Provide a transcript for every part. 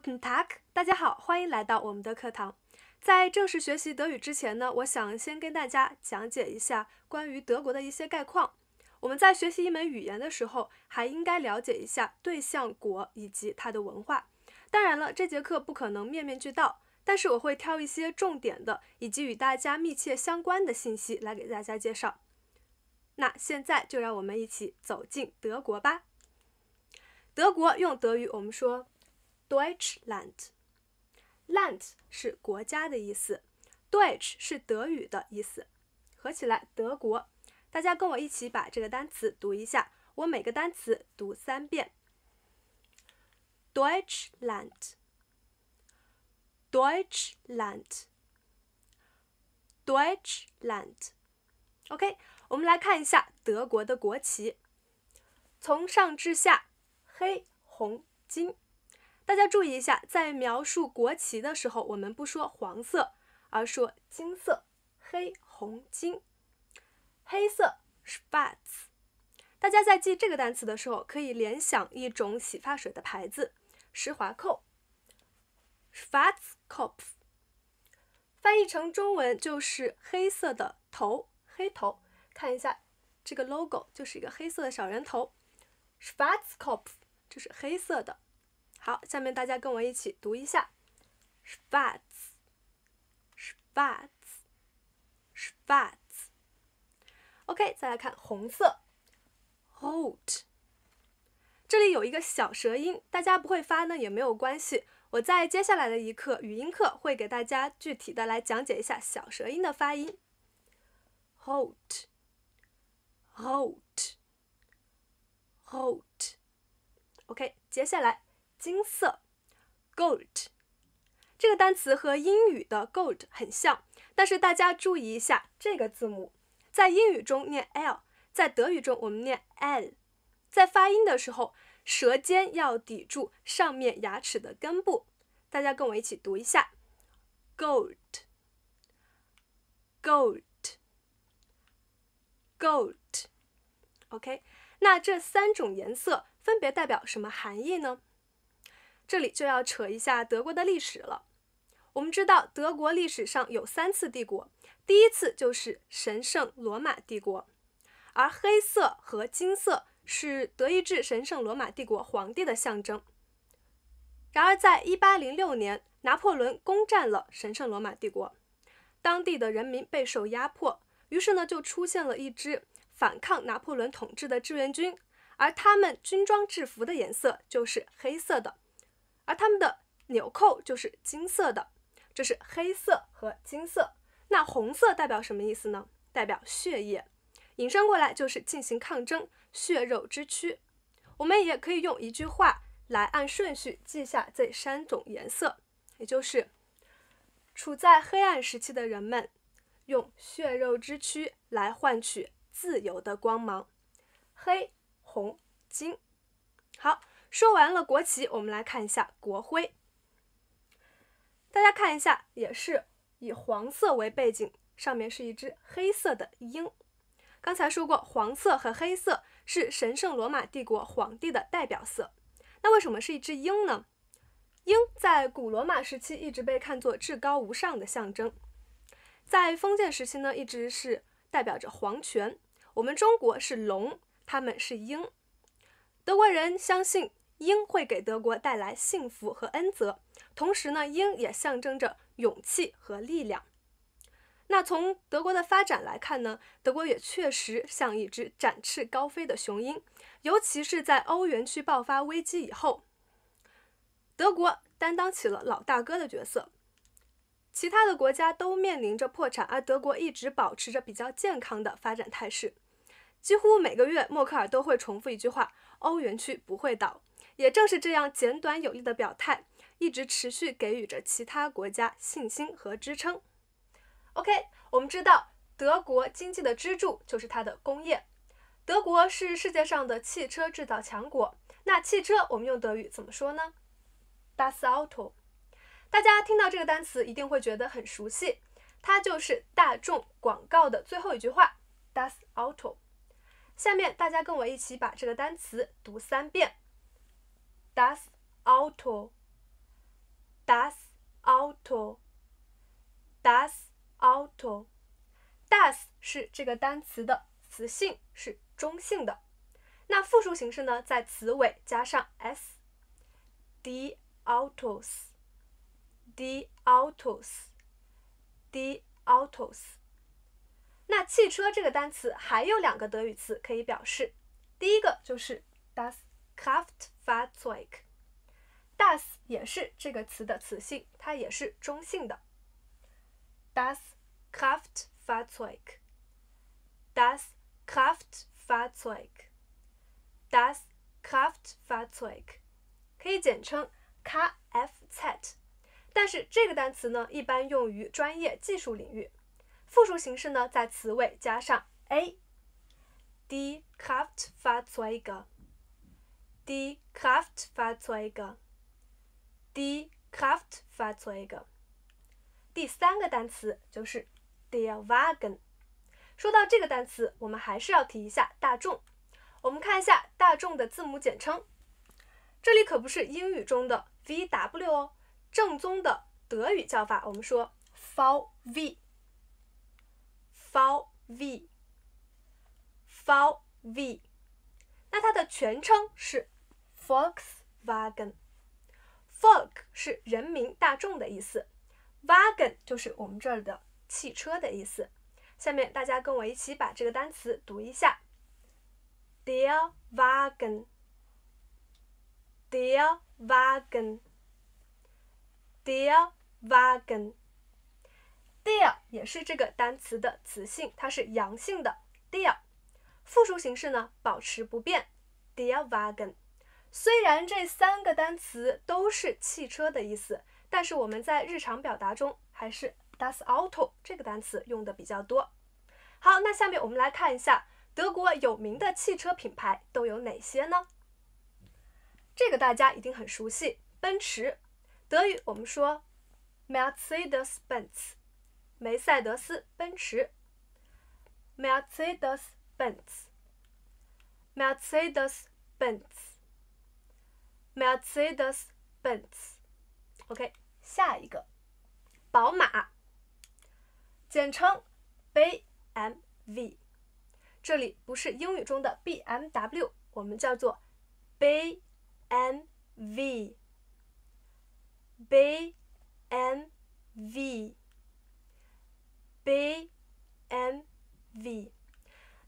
Guten Tag， 大家好，欢迎来到我们的课堂。在正式学习德语之前呢，我想先跟大家讲解一下关于德国的一些概况。我们在学习一门语言的时候，还应该了解一下对象国以及它的文化。当然了，这节课不可能面面俱到，但是我会挑一些重点的以及与大家密切相关的信息来给大家介绍。那现在就让我们一起走进德国吧。德国用德语我们说 Deutschland。Land 是国家的意思， Deutsch 是德语的意思，合起来德国。大家跟我一起把这个单词读一下，我每个单词读3遍。Deutschland， Deutschland， Deutschland。 OK， 我们来看一下德国的国旗，从上至下黑红金。大家注意一下，在描述国旗的时候，我们不说黄色，而说金色，黑红金。黑色 Schwarz。 大家在记这个单词的时候，可以联想一种洗发水的牌子，施华蔻 Schwarzkopf。 翻译成中文就是黑色的头，黑头。看一下这个 logo， 就是一个黑色的小人头， Schwarzkopf 就是黑色的。好，下面大家跟我一起读一下 Schwarz Schwarz Schwarz。 OK， 再来看红色 Rot。 这里有一个小舌音，大家不会发呢也没有关系，我在接下来的一课语音课会给大家具体的来讲解一下小舌音的发音。 Rot Rot Rot。 OK， 接下来金色 Gold。 这个单词和英语的 gold 很像，但是大家注意一下这个字母，在英语中念 L， 在德语中我们念 L。 在发音的时候，舌尖要抵住上面牙齿的根部。大家跟我一起读一下 Gold Gold Gold。 OK， 那这3种颜色分别代表什么含义呢？这里就要扯一下德国的历史了。我们知道德国历史上有3次帝国，第一次就是神圣罗马帝国，而黑色和金色是德意志神圣罗马帝国皇帝的象征。然而在1806年，拿破仑攻占了神圣罗马帝国，当地的人民备受压迫，于是呢就出现了一支反抗拿破仑统治的志愿军，而他们军装制服的颜色就是黑色的，而他们的纽扣就是金色的，这是黑色和金色。那红色代表什么意思呢？代表血液，引申过来就是进行抗争，血肉之躯。我们也可以用一句话来按顺序记下这3种颜色，也就是处在黑暗时期的人们用血肉之躯来换取自由的光芒，黑红金。好，说完了国旗，我们来看一下国徽。大家看一下，也是以黄色为背景，上面是一只黑色的鹰。刚才说过，黄色和黑色是神圣罗马帝国皇帝的代表色。那为什么是一只鹰呢？鹰在古罗马时期一直被看作至高无上的象征，在封建时期呢，一直是代表着皇权。我们中国是龙，他们是鹰。德国人相信鹰会给德国带来幸福和恩泽，同时呢，鹰也象征着勇气和力量。那从德国的发展来看呢，德国也确实像一只展翅高飞的雄鹰，尤其是在欧元区爆发危机以后，德国担当起了老大哥的角色。其他的国家都面临着破产，而德国一直保持着比较健康的发展态势。几乎每个月默克尔都会重复一句话，欧元区不会倒。也正是这样简短有力的表态，一直持续给予着其他国家信心和支撑。OK， 我们知道德国经济的支柱就是它的工业。德国是世界上的汽车制造强国，那汽车我们用德语怎么说呢？ Das Auto。 大家听到这个单词一定会觉得很熟悉，它就是大众广告的最后一句话 Das Auto。 下面大家跟我一起把这个单词读3遍 Das Auto das Auto，das Auto。das 是这个单词的词性，是中性的。那复数形式呢，在词尾加上 s，die Autos，die Autos，die Autos。那汽车这个单词还有2个德语词可以表示，第一个就是 das Kraftfahrzeug。das 也是这个词的词性，它也是中性的。das Kraftfahrzeug，das Kraftfahrzeug，das Kraftfahrzeug 可以简称 Kfz， 但是这个单词呢，一般用于专业技术领域。复数形式呢，在词尾加上 a，die Kraftfahrzeuge，die Kraftfahrzeuge，die Kraftfahrzeuge。第3个单词就是 der Wagen。说到这个单词，我们还是要提一下大众。我们看一下大众的字母简称，这里可不是英语中的 VW 哦，正宗的德语叫法，我们说 VW。那它的全称是 Volkswagen。Volk 是人民大众的意思， Wagen 就是我们这儿的汽车的意思。下面大家跟我一起把这个单词读一下 der Wagen， der Wagen， der Wagen。 der 也是这个单词的词性，它是阳性的 der。 复数形式呢保持不变 der Wagen。 虽然这3个单词都是汽车的意思，但是我们在日常表达中还是 das Auto 这个单词用的比较多。好，那下面我们来看一下德国有名的汽车品牌都有哪些呢？这个大家一定很熟悉，奔驰。德语我们说 Mercedes-Benz， 梅赛德斯奔驰 Mercedes-Benz， Mercedes-Benz， Mercedes-Benz。 OK， 下一个宝马，简称 BMW， 这里不是英语中的 BMW， 我们叫做 BMW， BMW， BMW。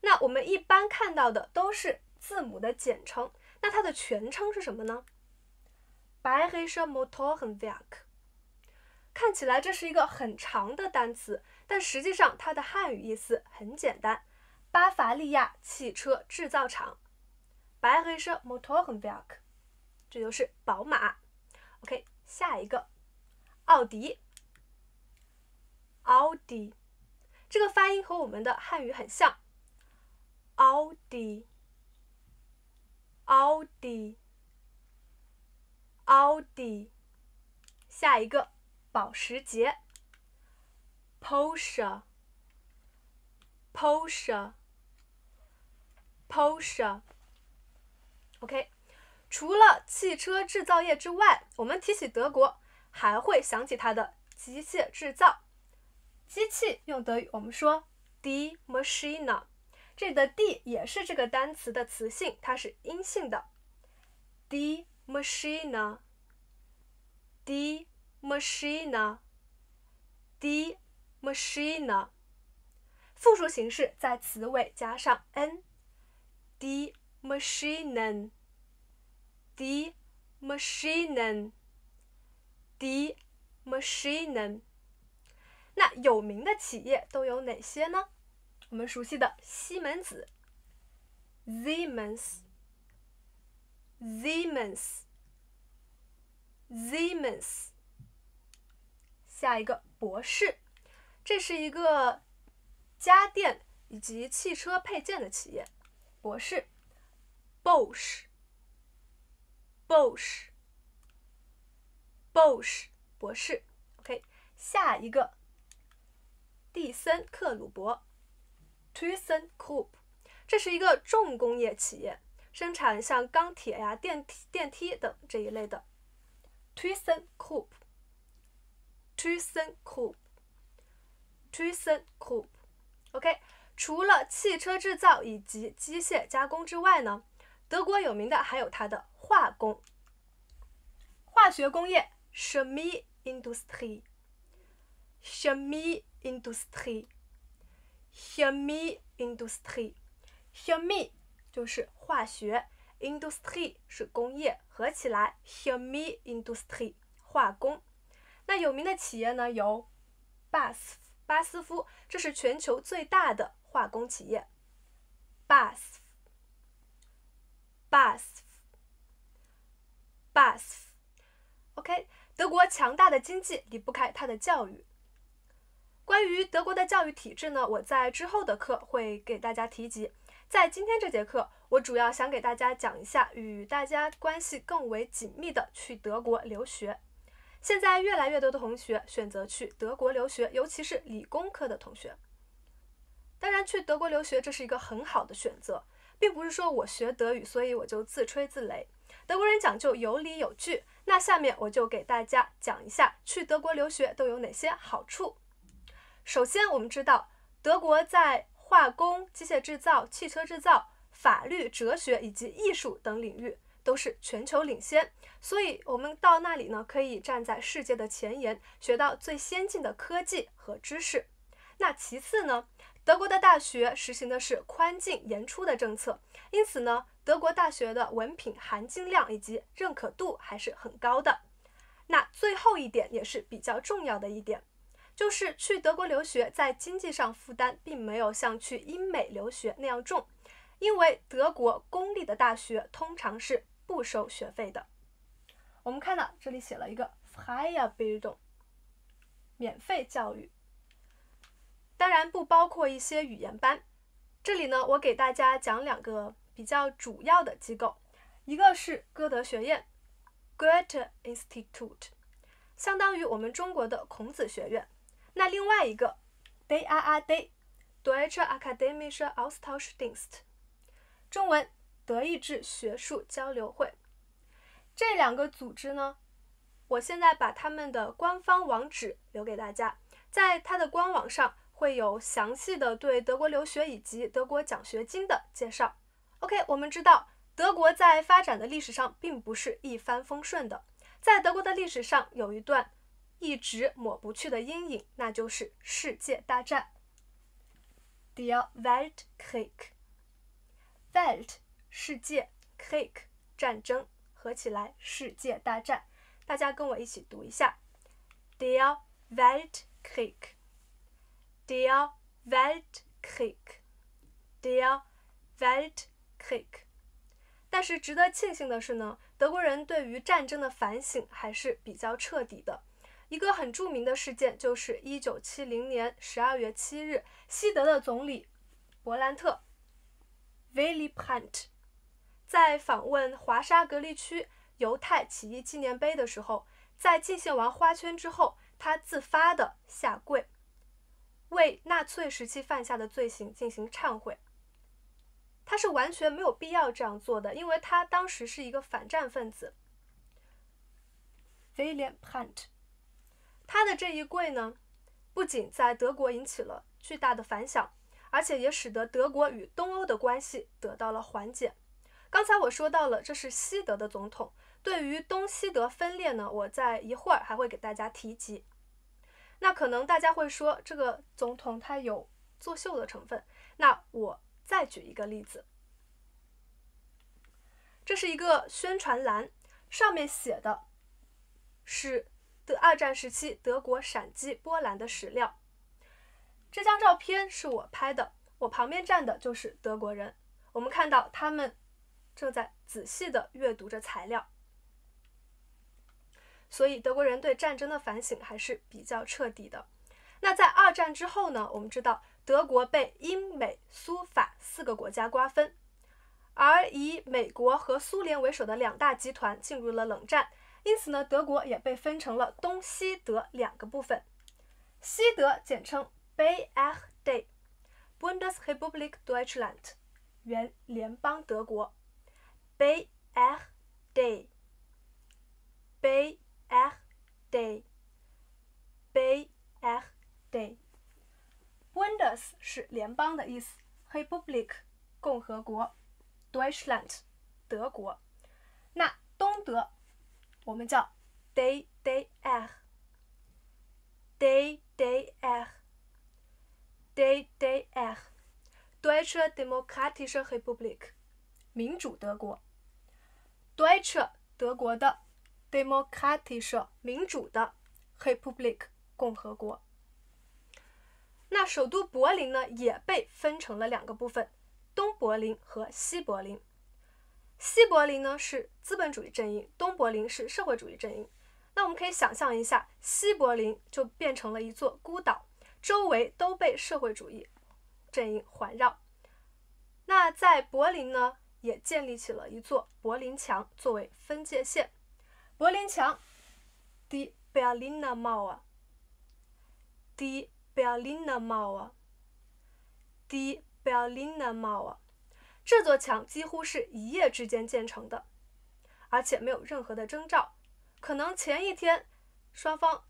那我们一般看到的都是字母的简称，那它的全称是什么呢？ Bayerischer Motorenwerk。 看起来这是一个很长的单词，但实际上它的汉语意思很简单，巴伐利亚汽车制造厂 Bayerischer Motorenwerk， 这就是宝马。 OK， 下一个奥迪，奥迪，这个发音和我们的汉语很像，奥迪，奥迪，奥迪。下一个保时捷 Porsche， Porsche， Porsche。 OK， 除了汽车制造业之外，我们提起德国还会想起它的机械制造。机器用德语我们说 die Maschine， 这里的 die 也是这个单词的词性，它是阴性的 die Maschine， die Maschine， die Maschine。 复数形式在词尾加上 n， die Maschinen， die Maschinen， die Maschinen。 那有名的企业都有哪些呢？我们熟悉的西门子 Siemens， Siemens， Siemens。 下一个博世，这是一个家电以及汽车配件的企业，博世 Bosch， Bosch， Bosch， 博世。 OK， 下一个蒂森克鲁伯 ThyssenKrupp， 这是一个重工业企业，生产像钢铁呀、电梯等这一类的 ThyssenKrupp， ThyssenKrupp。OK， 除了汽车制造以及机械加工之外呢，德国有名的还有它的化工、化学工业 Chemieindustrie。Chemie 就是化学，Industrie 是工业，合起来 Chemieindustrie 化工。那有名的企业呢有巴斯夫，这是全球最大的化工企业。BASF。OK， 德国强大的经济离不开它的教育。关于德国的教育体制呢，我在之后的课会给大家提及。在今天这节课，我主要想给大家讲一下与大家关系更为紧密的去德国留学。现在越来越多的同学选择去德国留学，尤其是理工科的同学。当然，去德国留学这是一个很好的选择，并不是说我学德语，所以我就自吹自擂。德国人讲究有理有据，那下面我就给大家讲一下去德国留学都有哪些好处。首先，我们知道德国在化工、机械制造、汽车制造、法律、哲学以及艺术等领域都是全球领先，所以我们到那里呢，可以站在世界的前沿，学到最先进的科技和知识。那其次呢，德国的大学实行的是宽进严出的政策，因此呢，德国大学的文凭含金量以及认可度还是很高的。那最后一点也是比较重要的一点，就是去德国留学在经济上负担并没有像去英美留学那样重，因为德国公立的大学通常是不收学费的。我们看到这里写了一个 freie Bildung， 免费教育，当然不包括一些语言班。这里呢，我给大家讲两个比较主要的机构，一个是歌德学院 Goethe Institute， 相当于我们中国的孔子学院。那另外一个 DAAD Deutsche Akademische Austauschdienst， 中文德意志学术交流会。这两个组织呢，我现在把他们的官方网址留给大家，在它的官网上会有详细的对德国留学以及德国奖学金的介绍。OK， 我们知道德国在发展的历史上并不是一帆风顺的，在德国的历史上有一段一直抹不去的阴影，那就是世界大战 Der Weltkrieg。 Welt 世界， Krieg 战争，合起来世界大战。大家跟我一起读一下 Der Weltkrieg， Der Weltkrieg， Der Weltkrieg。 但是值得庆幸的是呢，德国人对于战争的反省还是比较彻底的。一个很著名的事件就是1970年12月7日，西德的总理勃兰特 Willy Brandt 在访问华沙隔离区犹太起义纪念碑的时候，在进献完花圈之后，他自发的下跪，为纳粹时期犯下的罪行进行忏悔。他是完全没有必要这样做的，因为他当时是一个反战分子。Willy Brandt他的这一跪呢，不仅在德国引起了巨大的反响，而且也使得德国与东欧的关系得到了缓解。刚才我说到了，这是西德的总统，对于东西德分裂呢，我在一会儿还会给大家提及。那可能大家会说，这个总统他有作秀的成分，那我再举一个例子，这是一个宣传栏，上面写的是二战时期德国闪击波兰的史料。这张照片是我拍的，我旁边站的就是德国人，我们看到他们正在仔细地阅读着材料。所以德国人对战争的反省还是比较彻底的。那在二战之后呢，我们知道德国被英美苏法4个国家瓜分，而以美国和苏联为首的两大集团进入了冷战，因此呢，德国也被分成了东西德两个部分。西德简称 BRD Bundesrepublik Deutschland 原联邦德国 BRD BRD。 Bundes 是联邦的意思， Republik 共和国， Deutschland 德国。那东德我们叫 DDR， DDR， DDR， Deutsche Demokratische Republik 民主德国， Deutsche 德国的， Demokratische 民主的， Republik 共和国。那首都柏林呢，也被分成了两个部分，东柏林和西柏林。西柏林呢是资本主义阵营，东柏林是社会主义阵营。那我们可以想象一下，西柏林就变成了一座孤岛，周围都被社会主义阵营环绕。那在柏林呢，也建立起了一座柏林墙作为分界线。柏林墙 Die Berliner Mauer， Die Berliner Mauer， Die Berliner Mauer， 这座墙几乎是一夜之间建成的，而且没有任何的征兆。可能前一天双方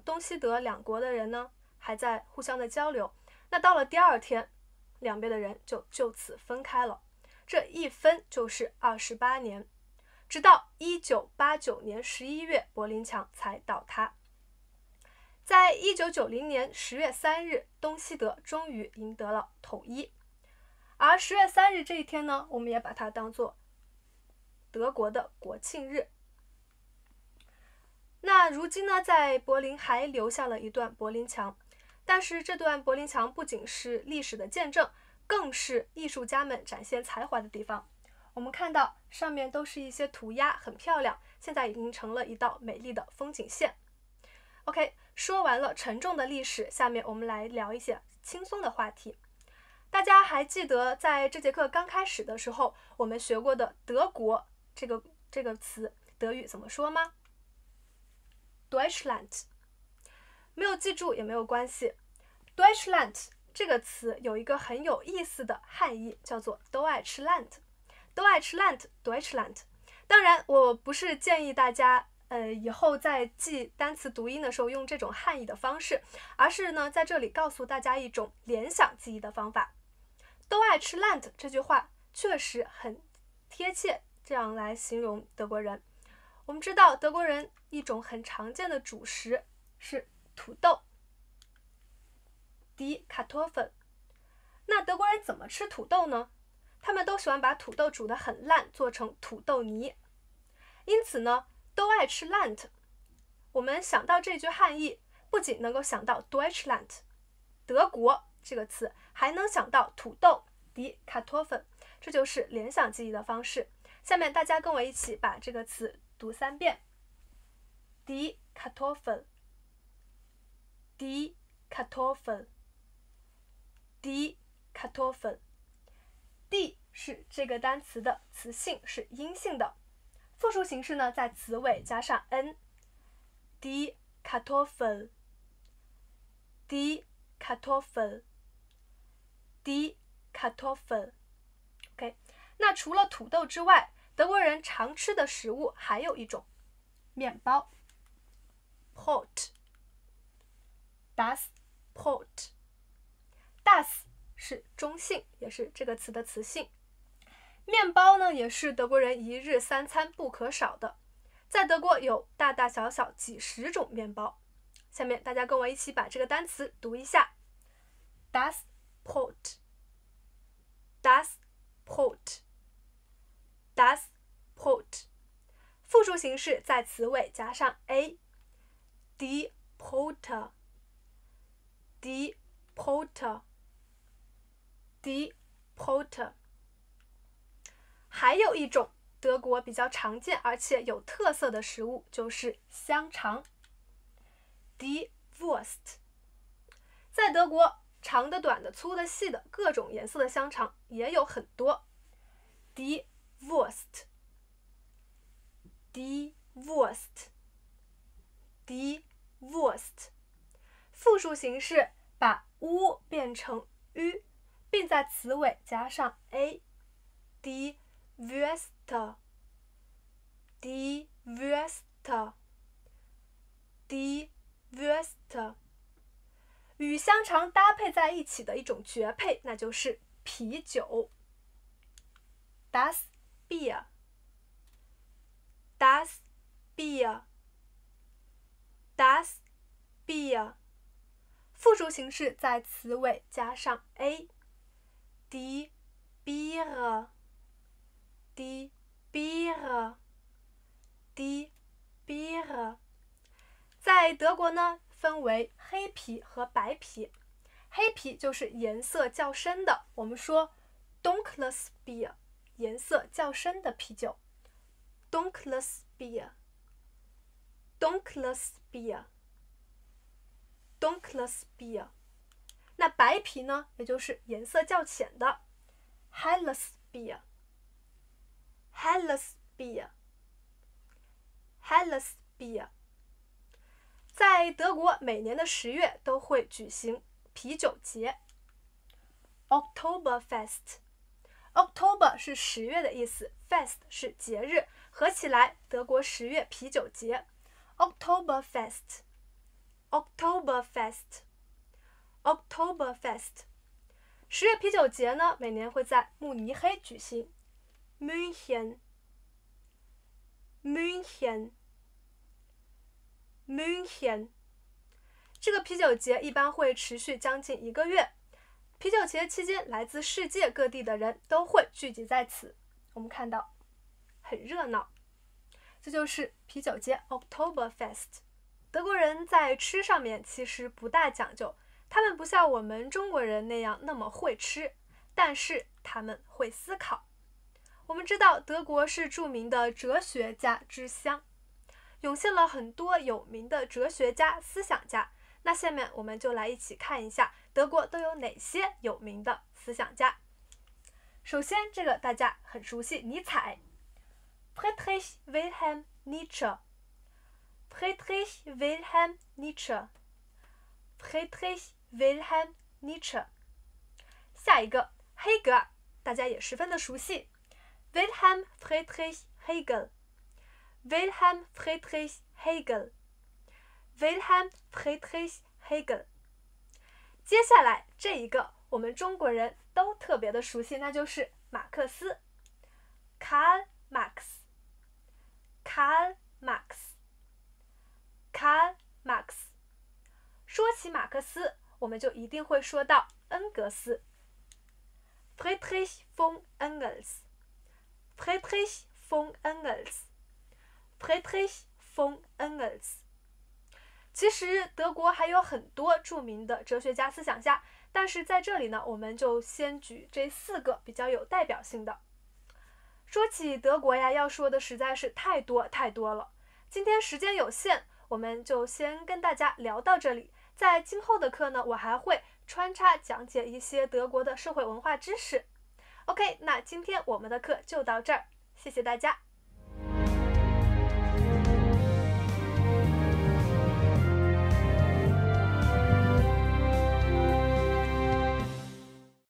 东西德两国的人呢还在互相的交流，那到了第二天，两边的人就此分开了。这一分就是28年，直到1989年11月，柏林墙才倒塌。在1990年10月3日，东西德终于赢得了统一。而10月3日这一天呢，我们也把它当作德国的国庆日。那如今呢，在柏林还留下了一段柏林墙，但是这段柏林墙不仅是历史的见证，更是艺术家们展现才华的地方。我们看到上面都是一些涂鸦，很漂亮，现在已经成了一道美丽的风景线。OK， 说完了沉重的历史，下面我们来聊一些轻松的话题。大家还记得在这节课刚开始的时候，我们学过的德国这个词，德语怎么说吗？ Deutschland。 没有记住也没有关系。 Deutschland 这个词有一个很有意思的汉译，叫做 Deutschland。 Deutschland Deutschland。 当然我不是建议大家以后在记单词读音的时候用这种汉译的方式，而是呢在这里告诉大家一种联想记忆的方法。 Deutschland 这句话确实很贴切，这样来形容德国人。我们知道德国人一种很常见的主食是土豆， Die Kartoffel。 那德国人怎么吃土豆呢？他们都喜欢把土豆煮得很烂，做成土豆泥。因此呢，都爱吃烂。我们想到这句汉译，不仅能够想到 Deutschland 德国这个词，还能想到土豆 Die Kartoffel， 这就是联想记忆的方式。下面大家跟我一起把这个词读3遍。 Die Kartoffel， Die Kartoffel， Die Kartoffel。 Die 是这个单词的词性，是阴性的。复数形式呢，在词尾加上 n。 Die Kartoffel， Die Kartoffel， Die Kartoffel。 OK， 那除了土豆之外，德国人常吃的食物还有一种面包， Brot， Das Brot。 Das 是中性，也是这个词的词性。面包呢，也是德国人一日3餐不可少的。在德国有大大小小几十种面包。下面大家跟我一起把这个单词读一下。 Das Brot， Das Brot， Das Brot。 复数形式在词尾加上 a。 Die Brote， Die Brote， Die Brote。 还有一种德国比较常见而且有特色的食物，就是香肠， Die Wurst。 在德国，长的、短的、粗的、细的，各种颜色的香肠也有很多。 Die Wurst， Die Wurst， Die Wurst。 复数形式把 u 变成 ü， 并在词尾加上 a。 Die Würste， Die Würste， Die Wurst。与香肠搭配在一起的一种绝配，那就是啤酒。Das Bier。Das Bier。Das Bier。复数形式在词尾加上 a。Die Biere。Die Biere。Die Biere。在德国呢，分为黑啤和白啤。黑啤就是颜色较深的，我们说 Dunkles Bier， 颜色较深的啤酒。Dunkles Bier。Dunkles Bier。Dunkles Bier。那白啤呢，也就是颜色较浅的 Helles Bier。Helles Bier。Helles Bier。在德国，每年的10月都会举行啤酒节 Oktoberfest。Oktober 是10月的意思， Fest 是节日，合起来德国10月啤酒节 Oktoberfest。 Oktoberfest。 Oktoberfest。 10月啤酒节呢，每年会在慕尼黑举行 München。 München。 München。 这个啤酒节一般会持续将近1个月。啤酒节期间，来自世界各地的人都会聚集在此，我们看到很热闹。这就是啤酒节 Oktoberfest。 德国人在吃上面其实不大讲究，他们不像我们中国人那样那么会吃，但是他们会思考。我们知道德国是著名的哲学家之乡，涌现了很多有名的哲学家、思想家。那下面我们就来一起看一下德国都有哪些有名的思想家。首先，这个大家很熟悉，尼采 Friedrich Wilhelm Nietzsche。 Friedrich Wilhelm Nietzsche。 Friedrich Wilhelm Nietzsche。 下一个黑格尔，大家也十分的熟悉 Wilhelm Friedrich Hegel。 Wilhelm Friedrich Hegel。 Wilhelm Friedrich Hegel。 接下来这一个我们中国人都特别的熟悉，那就是马克思 Karl Marx。 Karl Marx。 Karl Marx。 说起马克思，我们就一定会说到恩格斯 Friedrich von Engels。 Friedrich von Engels。 Friedrich von Engels。 其实德国还有很多著名的哲学家、思想家，但是在这里呢，我们就先举这4个比较有代表性的。说起德国呀，要说的实在是太多了。今天时间有限，我们就先跟大家聊到这里。在今后的课呢，我还会穿插讲解一些德国的社会文化知识。OK， 那今天我们的课就到这儿，谢谢大家。